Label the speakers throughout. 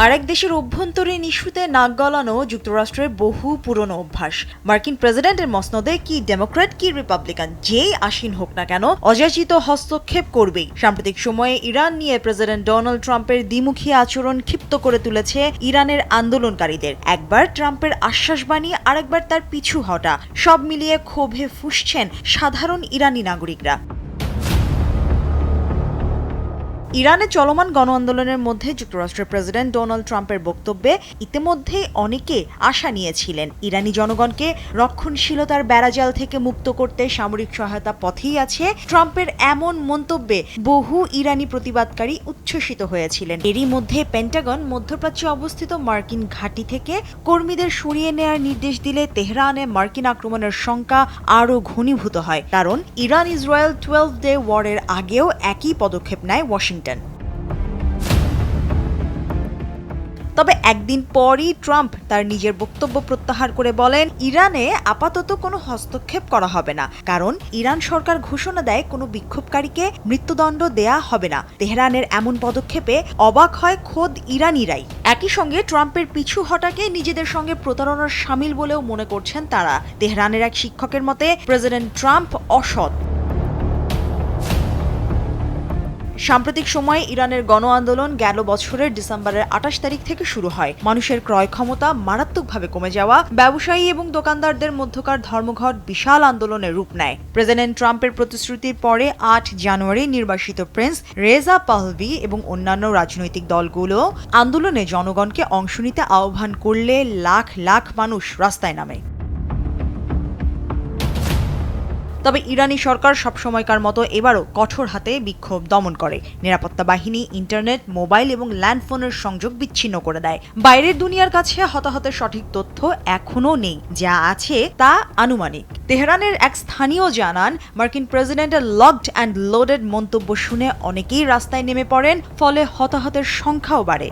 Speaker 1: আরেক দেশের অভ্যন্তরীণ ইস্যুতে নাক গলানো যুক্তরাষ্ট্রের বহু পুরনো অভ্যাস। মার্কিন প্রেসিডেন্টের মসনদে কি ডেমোক্র্যাট কি রিপাবলিকান যেই আসীন হোক না কেন অযাচিত হস্তক্ষেপ করবেই। সাম্প্রতিক সময়ে ইরান নিয়ে প্রেসিডেন্ট ডোনাল্ড ট্রাম্পের দ্বিমুখী আচরণ ক্ষিপ্ত করে তুলেছে ইরানের আন্দোলনকারীদের। একবার ট্রাম্পের আশ্বাসবাণী, আরেকবার তার পিছু হটা, সব মিলিয়ে ক্ষোভে ফুঁসছেন সাধারণ ইরানি নাগরিকরা। ইরানে চলমান গণ আন্দোলনের মধ্যে যুক্তরাষ্ট্রের প্রেসিডেন্ট ডোনাল্ড ট্রাম্পের বক্তব্যে ইতিমধ্যেই অনেকে আশা নিয়েছিলেন ইরানি জনগণকে রক্ষণশীলতার বেড়াজাল থেকে মুক্ত করতে সামরিক সহায়তা পথেই আছে। ট্রাম্পের এমন মন্তব্যে বহু ইরানি প্রতিবাদকারী উচ্ছ্বসিত হয়েছিলেন। এরই মধ্যে পেন্টাগন মধ্যপ্রাচ্যে অবস্থিত মার্কিন ঘাঁটি থেকে কর্মীদের সরিয়ে নেয়ার নির্দেশ দিলে তেহরানে মার্কিন আক্রমণের শঙ্কা আরও ঘনীভূত হয়। কারণ ইরান ইসরায়েল 12 ডে ওয়ারের আগেও একই পদক্ষেপ নেয় ওয়াশিংটন। তবে একদিন পরই ট্রাম্প তার নিজের বক্তব্য প্রত্যাহার করে বলেন, ইরানে আপাতত কোনো হস্তক্ষেপ করা হবে না, কারণ ইরান সরকার ঘোষণা দেয় কোনো বিক্ষোভকারীকে মৃত্যুদণ্ড দেয়া হবে না। তেহরানের এমন পদক্ষেপে অবাক হয় খোদ ইরানিরাই। একই সঙ্গে ট্রাম্পের পিছু হটাকে নিজেদের সঙ্গে প্রতারণার শামিল বলেও মনে করছেন তারা। তেহরানের এক শিক্ষকের মতে প্রেসিডেন্ট ট্রাম্প অসৎ। সাম্প্রতিক সময়ে ইরানের গণ আন্দোলন গেল বছরের ডিসেম্বরের 28 তারিখ থেকে শুরু হয়। মানুষের ক্রয় ক্ষমতা মারাত্মকভাবে কমে যাওয়া, ব্যবসায়ী এবং দোকানদারদের মধ্যকার ধর্মঘট বিশাল আন্দোলনের রূপ নেয়। প্রেসিডেন্ট ট্রাম্পের প্রতিশ্রুতির পরে 8 জানুয়ারি নির্বাসিত প্রিন্স রেজা পাহলভি এবং অন্যান্য রাজনৈতিক দলগুলো আন্দোলনে জনগণকে অংশ নিতে আহ্বান করলে লাখ লাখ মানুষ রাস্তায় নামে। তবে ইরানি সরকার সবসময়কার মতো এবারও কঠোর হাতে বিক্ষোভ দমন করে। নিরাপত্তা বাহিনী ইন্টারনেট, মোবাইল এবং ল্যান্ডফোনের সংযোগ বিচ্ছিন্ন করে দেয়। বাইরের দুনিয়ার কাছে হতাহতের সঠিক তথ্য এখনও নেই, যা আছে তা আনুমানিক। তেহরানের এক স্থানীয় জানান, মার্কিন প্রেসিডেন্টের লকড অ্যান্ড লোডেড মন্তব্য শুনে অনেকেই রাস্তায় নেমে পড়েন, ফলে হতাহতের সংখ্যাও বাড়ে।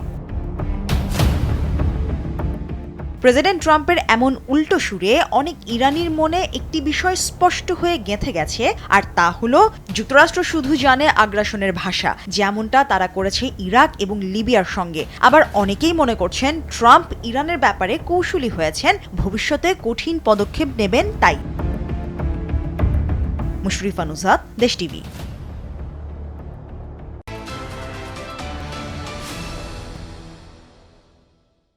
Speaker 1: প্রেসিডেন্ট ট্রাম্পের এমন উল্টো সুরে অনেক ইরানির মনে একটি বিষয় স্পষ্ট হয়ে গেঁথে গেছে, আর তা হলো যুক্তরাষ্ট্র শুধু জানে আগ্রাসনের ভাষা, যেমনটা তারা করেছে ইরাক এবং লিবিয়ার সঙ্গে। আবার অনেকেই মনে করছেন ট্রাম্প ইরানের ব্যাপারে কৌশলী হয়েছেন, ভবিষ্যতে কঠিন পদক্ষেপ নেবেন তাই। মুশরিফা নুসরাত, দেশ টিভি।